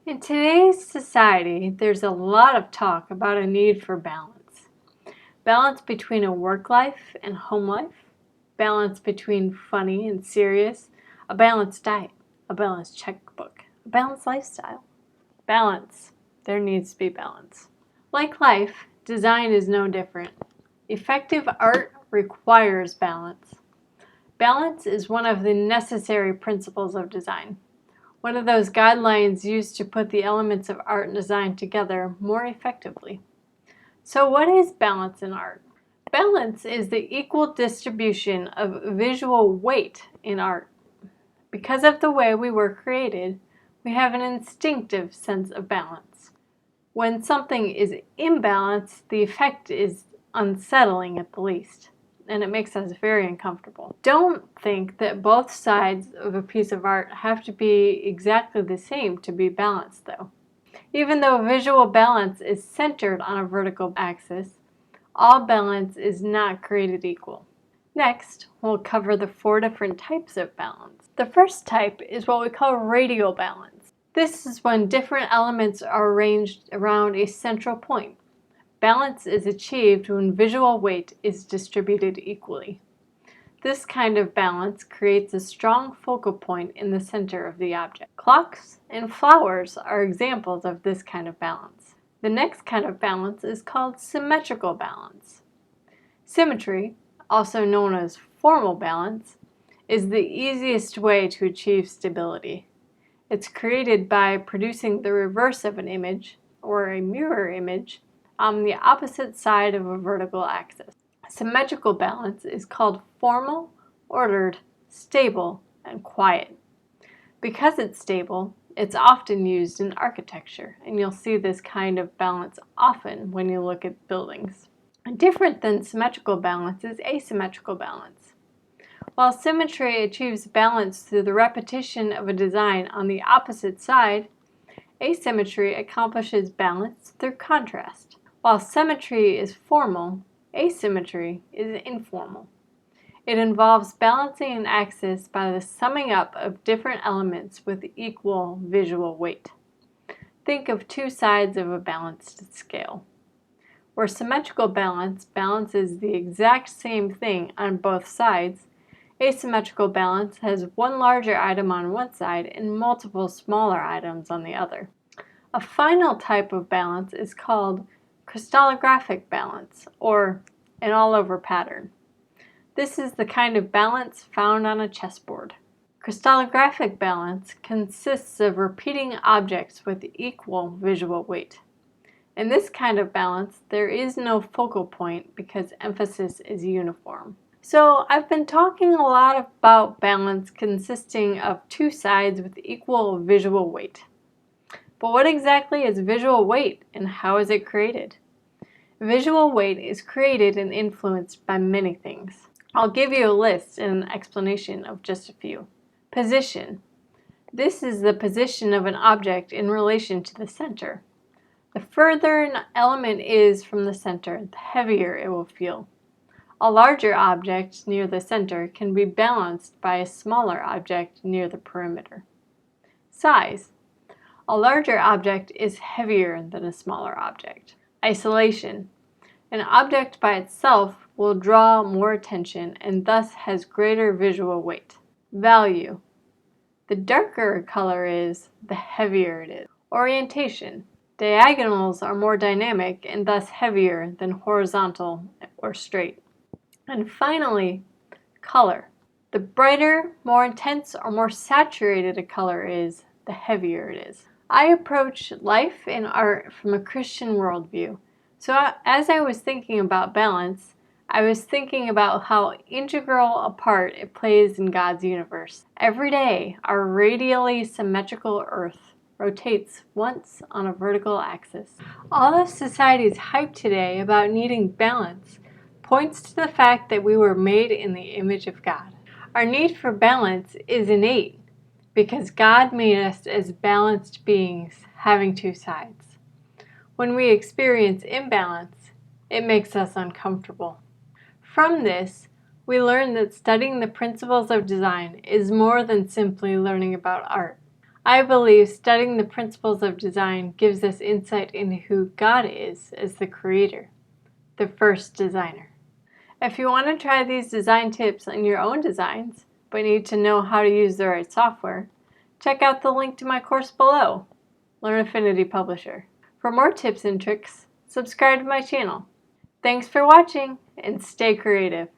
In today's society, there's a lot of talk about a need for balance. Balance between a work life and home life, balance between funny and serious, a balanced diet, a balanced checkbook, a balanced lifestyle. Balance. There needs to be balance. Like life, design is no different. Effective art requires balance. Balance is one of the necessary principles of design. One of those guidelines used to put the elements of art and design together more effectively. So what is balance in art? Balance is the equal distribution of visual weight in art. Because of the way we were created, we have an instinctive sense of balance. When something is imbalanced, the effect is unsettling at the least, and it makes us very uncomfortable. Don't think that both sides of a piece of art have to be exactly the same to be balanced, though. Even though visual balance is centered on a vertical axis, all balance is not created equal. Next, we'll cover the 4 different types of balance. The first type is what we call radial balance. This is when different elements are arranged around a central point. Balance is achieved when visual weight is distributed equally. This kind of balance creates a strong focal point in the center of the object. Clocks and flowers are examples of this kind of balance. The next kind of balance is called symmetrical balance. Symmetry, also known as formal balance, is the easiest way to achieve stability. It's created by producing the reverse of an image, or a mirror image, on the opposite side of a vertical axis. Symmetrical balance is called formal, ordered, stable, and quiet. Because it's stable, it's often used in architecture, and you'll see this kind of balance often when you look at buildings. Different than symmetrical balance is asymmetrical balance. While symmetry achieves balance through the repetition of a design on the opposite side, asymmetry accomplishes balance through contrast. While symmetry is formal, asymmetry is informal. It involves balancing an axis by the summing up of different elements with equal visual weight. Think of 2 sides of a balanced scale. Where symmetrical balance balances the exact same thing on both sides, asymmetrical balance has one larger item on one side and multiple smaller items on the other. A final type of balance is called Crystallographic balance, or an all-over pattern. This is the kind of balance found on a chessboard. Crystallographic balance consists of repeating objects with equal visual weight. In this kind of balance, there is no focal point because emphasis is uniform. So I've been talking a lot about balance consisting of 2 sides with equal visual weight. But what exactly is visual weight and how is it created? Visual weight is created and influenced by many things. I'll give you a list and an explanation of just a few. Position. This is the position of an object in relation to the center. The further an element is from the center, the heavier it will feel. A larger object near the center can be balanced by a smaller object near the perimeter. Size. A larger object is heavier than a smaller object. Isolation. An object by itself will draw more attention and thus has greater visual weight. Value. The darker a color is, the heavier it is. Orientation. Diagonals are more dynamic and thus heavier than horizontal or straight. And finally, color. The brighter, more intense, or more saturated a color is, the heavier it is. I approach life and art from a Christian worldview. So as I was thinking about balance, I was thinking about how integral a part it plays in God's universe. Every day, our radially symmetrical earth rotates once on a vertical axis. All of society's hype today about needing balance points to the fact that we were made in the image of God. Our need for balance is innate because God made us as balanced beings having 2 sides. When we experience imbalance, it makes us uncomfortable. From this, we learn that studying the principles of design is more than simply learning about art. I believe studying the principles of design gives us insight into who God is as the creator, the first designer. If you want to try these design tips on your own designs, but need to know how to use the right software, check out the link to my course below, Learn Affinity Publisher. For more tips and tricks, subscribe to my channel. Thanks for watching and stay creative.